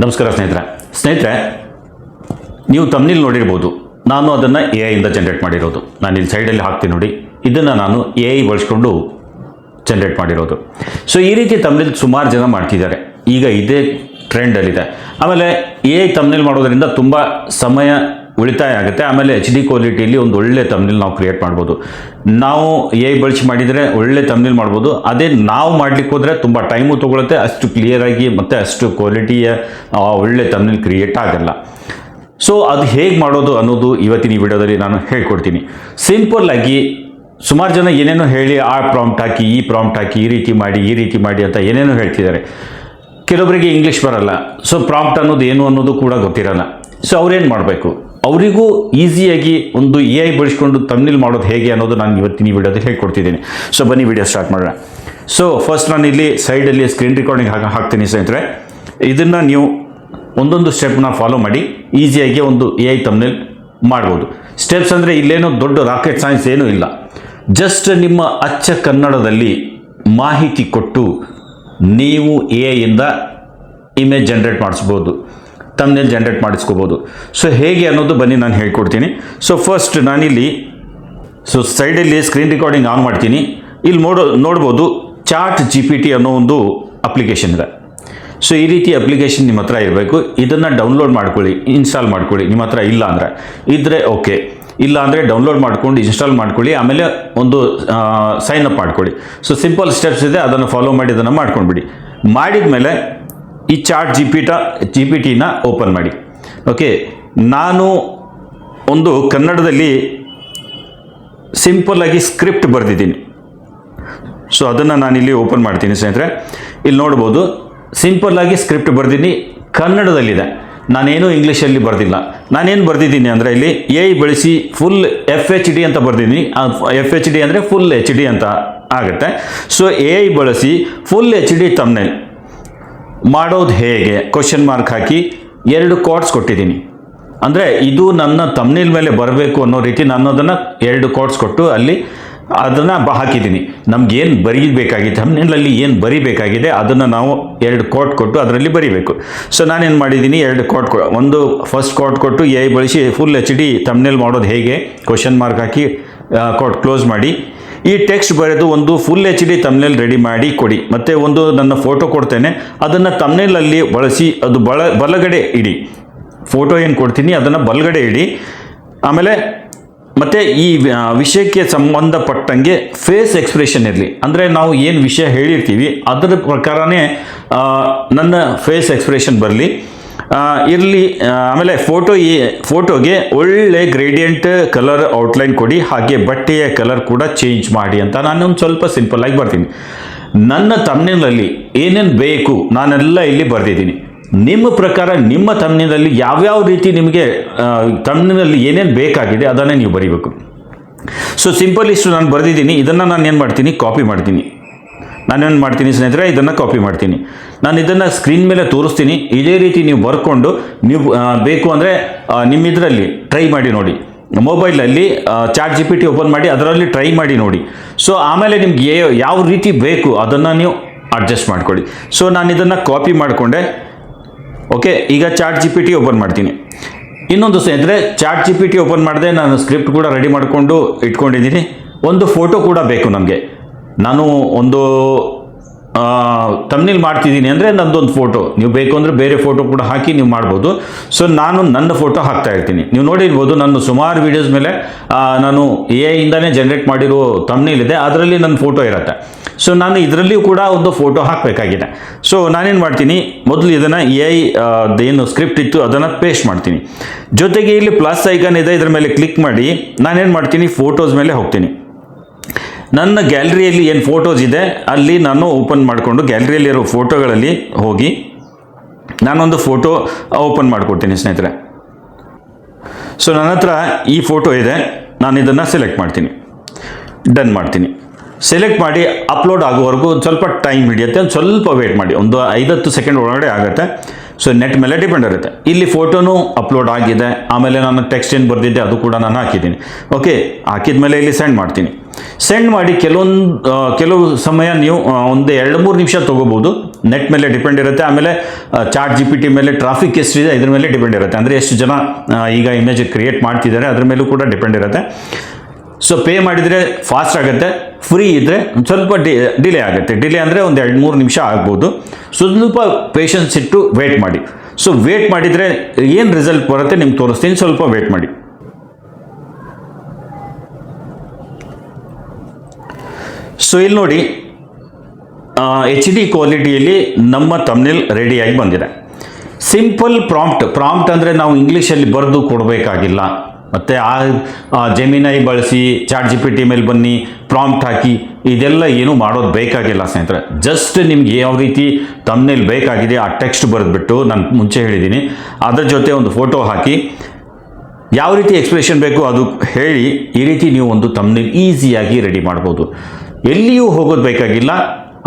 ನಮಸ್ಕಾರ ಸ್ನೇಹಿತರೆ ನೀವು ತಮ್ನಿಲ್ ನೋಡಿರ್ಬೋದು. ನಾನು ಅದನ್ನು AI ಇಂದ ಜನರೇಟ್ ಮಾಡಿರೋದು. ನಾನು ಇಲ್ಲಿ ಸೈಡಲ್ಲಿ ಹಾಕ್ತೀನಿ ನೋಡಿ, ಇದನ್ನು ನಾನು AI ಬಳಸ್ಕೊಂಡು ಜನರೇಟ್ ಮಾಡಿರೋದು. ಸೊ ಈ ರೀತಿ ತಮ್ನಿಲ್ ಸುಮಾರು ಜನ ಮಾಡ್ತಿದ್ದಾರೆ. ಈಗ ಇದೇ ಟ್ರೆಂಡಲ್ಲಿದೆ. ಆಮೇಲೆ AI ತಮ್ನಿಲ್ ಮಾಡೋದ್ರಿಂದ ತುಂಬ ಸಮಯ ಉಳಿತಾಯ ಆಗುತ್ತೆ. ಆಮೇಲೆ HD ಕ್ವಾಲಿಟಿಯಲ್ಲಿ ಒಂದು ಒಳ್ಳೆ ತಮ್ನಿಲ್ ನಾವು ಕ್ರಿಯೇಟ್ ಮಾಡ್ಬೋದು. ನಾವು AI ಬಳಸಿ ಮಾಡಿದರೆ ಒಳ್ಳೆ ತಮ್ನಿಲ್ ಮಾಡ್ಬೋದು. ಅದೇ ನಾವು ಮಾಡ್ಲಿಕ್ಕೆ ಹೋದರೆ ತುಂಬ ಟೈಮು ತೊಗೊಳುತ್ತೆ, ಅಷ್ಟು ಕ್ಲಿಯರಾಗಿ ಮತ್ತು ಅಷ್ಟು ಕ್ವಾಲಿಟಿಯ ಒಳ್ಳೆ ತಮ್ನಿಲ್ ಕ್ರಿಯೇಟ್ ಆಗಲ್ಲ. ಸೊ ಅದು ಹೇಗೆ ಮಾಡೋದು ಅನ್ನೋದು ಇವತ್ತಿನ ಈ ವಿಡಿಯೋದಲ್ಲಿ ನಾನು ಹೇಳ್ಕೊಡ್ತೀನಿ. ಸಿಂಪಲ್ಲಾಗಿ ಸುಮಾರು ಜನ ಏನೇನೋ ಹೇಳಿ ಆ ಪ್ರಾಂಪ್ಟ್ ಹಾಕಿ, ಈ ಪ್ರಾಂಪ್ಟ್ ಹಾಕಿ, ಈ ರೀತಿ ಮಾಡಿ ಅಂತ ಏನೇನೋ ಹೇಳ್ತಿದ್ದಾರೆ. ಕೆಲವೊಬ್ಬರಿಗೆ ಇಂಗ್ಲೀಷ್ ಬರಲ್ಲ, ಸೊ ಪ್ರಾಂಪ್ಟ್ ಅನ್ನೋದು ಏನು ಅನ್ನೋದು ಕೂಡ ಗೊತ್ತಿರಲ್ಲ. ಸೊ ಅವ್ರೇನು ಮಾಡಬೇಕು? ಅವರಿಗೂ ಈಸಿಯಾಗಿ ಒಂದು AI ಬಳಸ್ಕೊಂಡು ತಮ್ನಿಲ್ ಮಾಡೋದು ಹೇಗೆ ಅನ್ನೋದು ನಾನು ಇವತ್ತಿನ ಈ ವಿಡಿಯೋದಲ್ಲಿ ಹೇಳ್ಕೊಡ್ತಿದ್ದೀನಿ. ಸೊ ಬನ್ನಿ ವಿಡಿಯೋ ಸ್ಟಾರ್ಟ್ ಮಾಡೋಣ. ಸೊ ಫಸ್ಟ್ ನಾನು ಇಲ್ಲಿ ಸೈಡಲ್ಲಿ ಸ್ಕ್ರೀನ್ ರೆಕಾರ್ಡಿಂಗ್ ಹಾಕ್ತೀನಿ ಸ್ನೇಹಿತರೆ. ಇದನ್ನು ನೀವು ಒಂದೊಂದು ಸ್ಟೆಪ್ನ ಫಾಲೋ ಮಾಡಿ ಈಸಿಯಾಗಿ ಒಂದು AI ತಮ್ನಿಲ್ ಮಾಡ್ಬೋದು. ಸ್ಟೆಪ್ಸ್ ಅಂದರೆ ಇಲ್ಲೇನೋ ದೊಡ್ಡ ರಾಕೆಟ್ ಸೈನ್ಸ್ ಏನೂ ಇಲ್ಲ. ಜಸ್ಟ್ ನಿಮ್ಮ ಅಚ್ಚ ಕನ್ನಡದಲ್ಲಿ ಮಾಹಿತಿ ಕೊಟ್ಟು ನೀವು AI ಇಂದ ಇಮೇಜ್ ಜನರೇಟ್ ಮಾಡಿಸ್ಬೋದು, ತಮ್ನಿಲ್ ಜನರೇಟ್ ಮಾಡಿಸ್ಕೋಬೋದು. ಸೊ ಹೇಗೆ ಅನ್ನೋದು ಬನ್ನಿ ನಾನು ಹೇಳ್ಕೊಡ್ತೀನಿ. ಸೊ ಫಸ್ಟ್ ನಾನಿಲ್ಲಿ ಸೈಡಲ್ಲಿ ಸ್ಕ್ರೀನ್ ರೆಕಾರ್ಡಿಂಗ್ ಆನ್ ಮಾಡ್ತೀನಿ. ಇಲ್ಲಿ ನೋಡ್ಬೋದು ಚಾಟ್ GPT ಅನ್ನೋ ಒಂದು ಅಪ್ಲಿಕೇಶನ್ ಇದೆ. ಸೊ ಈ ರೀತಿ ಅಪ್ಲಿಕೇಶನ್ ನಿಮ್ಮ ಹತ್ರ ಇರಬೇಕು. ಇದನ್ನು ಡೌನ್ಲೋಡ್ ಮಾಡ್ಕೊಳ್ಳಿ, ಇನ್ಸ್ಟಾಲ್ ಮಾಡ್ಕೊಳ್ಳಿ. ನಿಮ್ಮ ಹತ್ರ ಇಲ್ಲ ಅಂದರೆ ಇದ್ದರೆ ಓಕೆ, ಇಲ್ಲ ಅಂದರೆ ಡೌನ್ಲೋಡ್ ಮಾಡ್ಕೊಂಡು ಇನ್ಸ್ಟಾಲ್ ಮಾಡ್ಕೊಳ್ಳಿ. ಆಮೇಲೆ ಒಂದು ಸೈನ್ ಅಪ್ ಮಾಡ್ಕೊಳ್ಳಿ. ಸೊ ಸಿಂಪಲ್ ಸ್ಟೆಪ್ಸ್ ಇದೆ, ಅದನ್ನು ಫಾಲೋ ಮಾಡಿ ಅದನ್ನು ಮಾಡ್ಕೊಂಡ್ಬಿಡಿ. ಮಾಡಿದ ಮೇಲೆ ಈ ಚಾಟ್ GPTನ ಓಪನ್ ಮಾಡಿ. ಓಕೆ, ನಾನು ಒಂದು ಕನ್ನಡದಲ್ಲಿ ಸಿಂಪಲ್ಲಾಗಿ ಸ್ಕ್ರಿಪ್ಟ್ ಬರೆದಿದ್ದೀನಿ. ಸೊ ಅದನ್ನು ನಾನಿಲ್ಲಿ ಓಪನ್ ಮಾಡ್ತೀನಿ ಸ್ನೇಹಿತರೆ. ಇಲ್ಲಿ ನೋಡ್ಬೋದು ಸಿಂಪಲ್ಲಾಗಿ ಸ್ಕ್ರಿಪ್ಟ್ ಬರೆದಿದ್ದೀನಿ, ಕನ್ನಡದಲ್ಲಿದೆ. ನಾನೇನು ಇಂಗ್ಲೀಷಲ್ಲಿ ಬರೆದಿಲ್ಲ. ನಾನೇನು ಬರೆದಿದ್ದೀನಿ ಅಂದರೆ ಇಲ್ಲಿ AI ಬಳಸಿ ಫುಲ್ FHD ಅಂತ ಬರೆದಿದ್ದೀನಿ. FHD ಅಂದರೆ ಫುಲ್ HD ಅಂತ ಆಗುತ್ತೆ. ಸೊ AI ಬಳಸಿ ಫುಲ್ HD ತಮ್ನಿಲ್ ಮಾಡೋದು ಹೇಗೆ ಕ್ವಶನ್ ಮಾರ್ಕ್ ಹಾಕಿ 2 ಕೋಟ್ಸ್ ಕೊಟ್ಟಿದ್ದೀನಿ. ಅಂದರೆ ಇದು ನನ್ನ ತಮ್ನಿಲ್ ಮೇಲೆ ಬರಬೇಕು ಅನ್ನೋ ರೀತಿ ನಾನು ಅದನ್ನು 2 ಕೋಟ್ಸ್ ಕೊಟ್ಟು ಅಲ್ಲಿ ಅದನ್ನು ಹಾಕಿದ್ದೀನಿ. ನಮಗೇನು ಬರೀಬೇಕಾಗಿದೆ, ತಮ್ನಿಲಲ್ಲಿ ಏನು ಬರೀಬೇಕಾಗಿದೆ ಅದನ್ನು ನಾವು 2 ಕೋಟ್ ಕೊಟ್ಟು ಅದರಲ್ಲಿ ಬರೀಬೇಕು. ಸೊ ನಾನೇನು ಮಾಡಿದ್ದೀನಿ, 2 ಕೋಟ್ ಒಂದು ಫಸ್ಟ್ ಕೋಟ್ ಕೊಟ್ಟು AI ಬಳಸಿ ಫುಲ್ HD ತಮ್ನಿಲ್ ಮಾಡೋದು ಹೇಗೆ ಕ್ವಶನ್ ಮಾರ್ಕ್ ಹಾಕಿ ಕೋಟ್ ಕ್ಲೋಸ್ ಮಾಡಿ ಈ ಟೆಕ್ಸ್ಟ್ ಬರೆದು ಒಂದು ಫುಲ್ HD ತಮ್ನಿಲ್ ರೆಡಿ ಮಾಡಿ ಕೊಡಿ. ಮತ್ತು ಒಂದು ನನ್ನ ಫೋಟೋ ಕೊಡ್ತೇನೆ, ಅದನ್ನು ತಮ್ನಿಲಲ್ಲಿ ಬಳಸಿ ಅದು ಬಲಗಡೆ ಇಡಿ. ಫೋಟೋ ಏನು ಕೊಡ್ತೀನಿ ಅದನ್ನು ಬಲಗಡೆ ಇಡಿ. ಆಮೇಲೆ ಮತ್ತು ಈ ವಿಷಯಕ್ಕೆ ಸಂಬಂಧಪಟ್ಟಂಗೆ ಫೇಸ್ ಎಕ್ಸ್ಪ್ರೆಷನ್ ಇರಲಿ. ಅಂದರೆ ನಾವು ಏನು ವಿಷಯ ಹೇಳಿರ್ತೀವಿ ಅದರ ಪ್ರಕಾರನೇ ನನ್ನ ಫೇಸ್ ಎಕ್ಸ್ಪ್ರೆಷನ್ ಬರಲಿ ಇರಲಿ. ಆಮೇಲೆ ಫೋಟೋಗೆ ಒಳ್ಳೆ ಗ್ರೇಡಿಯಂಟ್ ಕಲರ್ ಔಟ್ಲೈನ್ ಕೊಡಿ. ಹಾಗೆ ಬಟ್ಟೆಯ ಕಲರ್ ಕೂಡ ಚೇಂಜ್ ಮಾಡಿ ಅಂತ ನಾನು ಒಂದು ಸ್ವಲ್ಪ ಸಿಂಪಲ್ಲಾಗಿ ಬರ್ತೀನಿ. ನನ್ನ ತಮ್ನಿಲಲ್ಲಿ ಏನೇನು ಬೇಕು ನಾನೆಲ್ಲ ಇಲ್ಲಿ ಬರೆದಿದ್ದೀನಿ. ನಿಮ್ಮ ಪ್ರಕಾರ ನಿಮ್ಮ ತಮ್ನಿಲಲ್ಲಿ ಯಾವ್ಯಾವ ರೀತಿ ನಿಮಗೆ ತಮ್ನಿಲಲ್ಲಿ ಏನೇನು ಬೇಕಾಗಿದೆ ಅದನ್ನೇ ನೀವು ಬರೀಬೇಕು. ಸೊ ಸಿಂಪಲ್ ಇಷ್ಟು ನಾನು ಬರೆದಿದ್ದೀನಿ. ಇದನ್ನು ನಾನು ಏನು ಮಾಡ್ತೀನಿ, ಕಾಪಿ ಮಾಡ್ತೀನಿ. ನಾನೇನು ಮಾಡ್ತೀನಿ ಸ್ನೇಹಿತರೆ, ಇದನ್ನು ಕಾಪಿ ಮಾಡ್ತೀನಿ. ನಾನು ಇದನ್ನು ಸ್ಕ್ರೀನ್ ಮೇಲೆ ತೋರಿಸ್ತೀನಿ. ಇದೇ ರೀತಿ ನೀವು ಬರ್ಕೊಂಡು ನೀವು ಬೇಕು ಅಂದರೆ ನಿಮ್ಮ ಇದರಲ್ಲಿ ಟ್ರೈ ಮಾಡಿ ನೋಡಿ. ಮೊಬೈಲಲ್ಲಿ ಚಾಟ್ GPT ಓಪನ್ ಮಾಡಿ ಅದರಲ್ಲಿ ಟ್ರೈ ಮಾಡಿ ನೋಡಿ. ಸೊ ಆಮೇಲೆ ನಿಮ್ಗೆ ಯಾವ ರೀತಿ ಬೇಕು ಅದನ್ನು ನೀವು ಅಡ್ಜಸ್ಟ್ ಮಾಡ್ಕೊಳ್ಳಿ. ಸೊ ನಾನು ಇದನ್ನು ಕಾಪಿ ಮಾಡಿಕೊಂಡೆ. ಓಕೆ, ಈಗ ಚಾಟ್ GPT ಓಪನ್ ಮಾಡ್ತೀನಿ. ಇನ್ನೊಂದು ಸ್ನೇಹಿತರೆ, ಚಾಟ್ GPT ಓಪನ್ ಮಾಡಿದೆ, ನಾನು ಸ್ಕ್ರಿಪ್ಟ್ ಕೂಡ ರೆಡಿ ಮಾಡಿಕೊಂಡು ಇಟ್ಕೊಂಡಿದ್ದೀನಿ. ಒಂದು ಫೋಟೋ ಕೂಡ ಬೇಕು ನಮಗೆ. ನಾನು ಒಂದು ತಮ್ನಿಲ್ ಮಾಡ್ತಿದ್ದೀನಿ ಅಂದರೆ ನನ್ನದೊಂದು ಫೋಟೋ, ನೀವು ಬೇಕು ಅಂದರೆ ಬೇರೆ ಫೋಟೋ ಕೂಡ ಹಾಕಿ ನೀವು ಮಾಡ್ಬೋದು. ಸೊ ನಾನು ನನ್ನ ಫೋಟೋ ಹಾಕ್ತಾ ಇರ್ತೀನಿ. ನೀವು ನೋಡಿರ್ಬೋದು ನನ್ನ ಸುಮಾರು ವೀಡಿಯೋಸ್ ಮೇಲೆ ನಾನು AI ಇಂದನೇ ಜನರೇಟ್ ಮಾಡಿರೋ ತಮ್ನಿಲ್ ಇದೆ, ಅದರಲ್ಲಿ ನನ್ನ ಫೋಟೋ ಇರುತ್ತೆ. ಸೊ ನಾನು ಇದರಲ್ಲಿಯೂ ಕೂಡ ಒಂದು ಫೋಟೋ ಹಾಕಬೇಕಾಗಿದೆ. ಸೊ ನಾನೇನು ಮಾಡ್ತೀನಿ, ಮೊದಲು ಇದನ್ನು AI ಏನು ಸ್ಕ್ರಿಪ್ಟ್ ಇತ್ತು ಅದನ್ನು ಪೇಸ್ಟ್ ಮಾಡ್ತೀನಿ. ಜೊತೆಗೆ ಇಲ್ಲಿ ಪ್ಲಸ್ ಐಕಾನ್ ಇದೆ, ಇದರ ಮೇಲೆ ಕ್ಲಿಕ್ ಮಾಡಿ ನಾನೇನು ಮಾಡ್ತೀನಿ, ಫೋಟೋಸ್ ಮೇಲೆ ಹೋಗ್ತೀನಿ. ನನ್ನ ಗ್ಯಾಲರಿಯಲ್ಲಿ ಏನು ಫೋಟೋಸ್ ಇದೆ ಅಲ್ಲಿ ನಾನು ಓಪನ್ ಮಾಡಿಕೊಂಡು ಗ್ಯಾಲರಿಯಲ್ಲಿರೋ ಫೋಟೋಗಳಲ್ಲಿ ಹೋಗಿ ನಾನೊಂದು ಫೋಟೋ ಓಪನ್ ಮಾಡಿಕೊಡ್ತೀನಿ ಸ್ನೇಹಿತರೆ. ಸೊ ನನ್ನ ಹತ್ರ ಈ ಫೋಟೋ ಇದೆ, ನಾನು ಇದನ್ನು ಸೆಲೆಕ್ಟ್ ಮಾಡ್ತೀನಿ, ಡನ್ ಮಾಡ್ತೀನಿ. ಸೆಲೆಕ್ಟ್ ಮಾಡಿ ಅಪ್ಲೋಡ್ ಆಗೋವರೆಗೂ ಒಂದು ಸ್ವಲ್ಪ ಟೈಮ್ ಹಿಡಿಯುತ್ತೆ, ಒಂದು ಸ್ವಲ್ಪ ವೇಟ್ ಮಾಡಿ, ಒಂದು 5-10 ಸೆಕೆಂಡ್ ಒಳಗಡೆ ಆಗುತ್ತೆ. ಸೊ ನೆಟ್ ಮೇಲೆ ಡಿಪೆಂಡ್ ಇರುತ್ತೆ. ಇಲ್ಲಿ ಫೋಟೋನು ಅಪ್ಲೋಡ್ ಆಗಿದೆ, ಆಮೇಲೆ ನಾನು ಟೆಕ್ಸ್ಟ್ ಏನು ಬರೆದಿದ್ದೆ ಅದು ಕೂಡ ನಾನು ಹಾಕಿದ್ದೀನಿ. ಓಕೆ, ಹಾಕಿದ ಮೇಲೆ ಇಲ್ಲಿ ಸೆಂಡ್ ಮಾಡ್ತೀನಿ. ಸೆಂಡ್ ಮಾಡಿ ಕೆಲವು ಸಮಯ ನೀವು ಒಂದು 2-3 ನಿಮಿಷ ತೊಗೋಬೋದು. ನೆಟ್ ಮೇಲೆ ಡಿಪೆಂಡ್ ಇರುತ್ತೆ. ಆಮೇಲೆ ಚಾಟ್ GPT ಮೇಲೆ ಟ್ರಾಫಿಕ್ ಎಷ್ಟಿದೆ ಇದ್ರ ಮೇಲೆ ಡಿಪೆಂಡ್ ಇರುತ್ತೆ. ಅಂದರೆ ಎಷ್ಟು ಜನ ಈಗ ಇಮೇಜ್ ಕ್ರಿಯೇಟ್ ಮಾಡ್ತಿದ್ದಾರೆ ಅದ್ರ ಮೇಲೂ ಕೂಡ ಡಿಪೆಂಡ್ ಇರುತ್ತೆ. ಸೊ ಪೇ ಮಾಡಿದರೆ ಫಾಸ್ಟ್ ಆಗುತ್ತೆ, ಫ್ರೀ ಇದ್ದರೆ ಸ್ವಲ್ಪ ಡಿಲೇ ಆಗುತ್ತೆ. ಡಿಲೇ ಅಂದರೆ ಒಂದು 2-3 ನಿಮಿಷ ಆಗ್ಬೋದು. ಸ್ವಲ್ಪ ಪೇಷನ್ಸ್ ಇಟ್ಟು ವೇಟ್ ಮಾಡಿ. ಸೊ ವೇಟ್ ಮಾಡಿದರೆ ಏನು ರಿಸಲ್ಟ್ ಬರುತ್ತೆ ನಿಮ್ಗೆ ತೋರಿಸ್ತೀನಿ, ಸ್ವಲ್ಪ ವೇಟ್ ಮಾಡಿ. ಸೊ ಇಲ್ಲಿ ನೋಡಿ, HD ಕ್ವಾಲಿಟಿಯಲ್ಲಿ ನಮ್ಮ ತಮ್ನೇಲ್ ರೆಡಿಯಾಗಿ ಬಂದಿದೆ. ಸಿಂಪಲ್ ಪ್ರಾಂಪ್ಟ್ ಅಂದರೆ ನಾವು ಇಂಗ್ಲೀಷಲ್ಲಿ ಬರೆದು ಕೊಡಬೇಕಾಗಿಲ್ಲ. ಮತ್ತು ಜೆಮಿನೈ ಬಳಸಿ ಚಾಟ್ GPT ಮೇಲೆ ಬನ್ನಿ ಪ್ರಾಂಪ್ಟ್ ಹಾಕಿ ಇದೆಲ್ಲ ಏನು ಮಾಡೋದು ಬೇಕಾಗಿಲ್ಲ ಸ್ನೇಹಿತರೆ. ಜಸ್ಟ್ ನಿಮ್ಗೆ ಯಾವ ರೀತಿ ತಮ್ನೇಲ್ ಬೇಕಾಗಿದೆ ಆ ಟೆಕ್ಸ್ಟ್ ಬರೆದ್ಬಿಟ್ಟು, ನಾನು ಮುಂಚೆ ಹೇಳಿದ್ದೀನಿ, ಅದರ ಜೊತೆ ಒಂದು ಫೋಟೋ ಹಾಕಿ ಯಾವ ರೀತಿ ಎಕ್ಸ್ಪ್ರೆಷನ್ ಬೇಕು ಅದು ಹೇಳಿ ಈ ರೀತಿ ನೀವು ಒಂದು ತಮ್ನೇಲ್ ಈಸಿಯಾಗಿ ರೆಡಿ ಮಾಡ್ಬೋದು. ಎಲ್ಲಿಯೂ ಹೋಗೋದು ಬೇಕಾಗಿಲ್ಲ.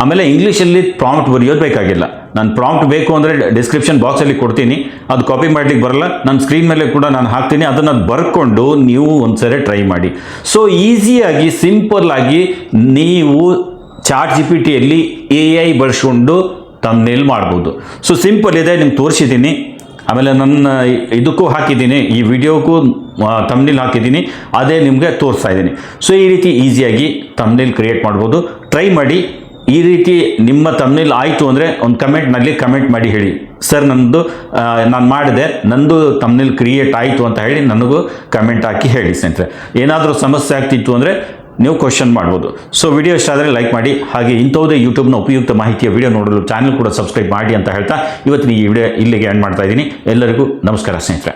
ಆಮೇಲೆ ಇಂಗ್ಲೀಷಲ್ಲಿ ಪ್ರಾಂಪ್ಟ್ ಬರೆಯೋದು ಬೇಕಾಗಿಲ್ಲ. ನಾನು ಪ್ರಾಂಪ್ಟ್ ಬೇಕು ಅಂದರೆ ಡಿಸ್ಕ್ರಿಪ್ಷನ್ ಬಾಕ್ಸಲ್ಲಿ ಕೊಡ್ತೀನಿ, ಅದು ಕಾಪಿ ಮಾಡಲಿಕ್ಕೆ ಬರಲ್ಲ, ನನ್ನ ಸ್ಕ್ರೀನ್ ಮೇಲೆ ಕೂಡ ನಾನು ಹಾಕ್ತೀನಿ, ಅದನ್ನು ಬರ್ಕೊಂಡು ನೀವು ಒಂದ್ಸರಿ ಟ್ರೈ ಮಾಡಿ. ಸೊ ಈಸಿಯಾಗಿ ಸಿಂಪಲ್ಲಾಗಿ ನೀವು ಚಾಟ್ GPTಯಲ್ಲಿ AI ಬಳಸ್ಕೊಂಡು ತಮ್ನೇಲ್ ಮಾಡ್ಬೋದು. ಸೊ ಸಿಂಪಲ್ ಇದೆ, ನಿಮ್ಗೆ ತೋರಿಸಿದ್ದೀನಿ. ಆಮೇಲೆ ನನ್ನ ಇದಕ್ಕೂ ಹಾಕಿದ್ದೀನಿ, ಈ ವಿಡಿಯೋಕ್ಕೂ ತಮ್ನೇಲ್ ಹಾಕಿದ್ದೀನಿ, ಅದೇ ನಿಮಗೆ ತೋರಿಸ್ತಾ ಇದ್ದೀನಿ. ಸೊ ಈ ರೀತಿ ಈಸಿಯಾಗಿ ತಮ್ನೇಲ್ ಕ್ರಿಯೇಟ್ ಮಾಡ್ಬೋದು. ಟ್ರೈ ಮಾಡಿ. ಈ ರೀತಿ ನಿಮ್ಮ ತಮ್ನೇಲ್ ಆಯಿತು ಅಂದರೆ ಒಂದು ಕಮೆಂಟ್ನಲ್ಲಿ ಕಮೆಂಟ್ ಮಾಡಿ ಹೇಳಿ, ಸರ್ ನಂದು ನಾನು ಮಾಡಿದೆ, ನಂದು ತಮ್ನೇಲ್ ಕ್ರಿಯೇಟ್ ಆಯಿತು ಅಂತ ಹೇಳಿ ನನಗೂ ಕಮೆಂಟ್ ಹಾಕಿ ಹೇಳಿ ಸ್ನೇಹಿತರೆ. ಏನಾದರೂ ಸಮಸ್ಯೆ ಆಗ್ತಿತ್ತು ಅಂದರೆ ನೀವು ಕ್ವಶನ್ ಮಾಡ್ಬೋದು. ಸೊ ವಿಡಿಯೋ ಇಷ್ಟ ಆದರೆ ಲೈಕ್ ಮಾಡಿ. ಹಾಗೆ ಇಂಥವುದೇ ಯೂಟ್ಯೂಬ್ನ ಉಪಯುಕ್ತ ಮಾಹಿತಿಯ ವಿಡಿಯೋ ನೋಡಲು ಚಾನಲ್ ಕೂಡ ಸಬ್ಸ್ಕ್ರೈಬ್ ಮಾಡಿ ಅಂತ ಹೇಳ್ತಾ ಇವತ್ತಿನ ಈ ವಿಡಿಯೋ ಇಲ್ಲಿಗೆ ಎಂಡ್ ಮಾಡ್ತಾ ಇದ್ದೀನಿ. ಎಲ್ಲರಿಗೂ ನಮಸ್ಕಾರ ಸ್ನೇಹಿತರೆ.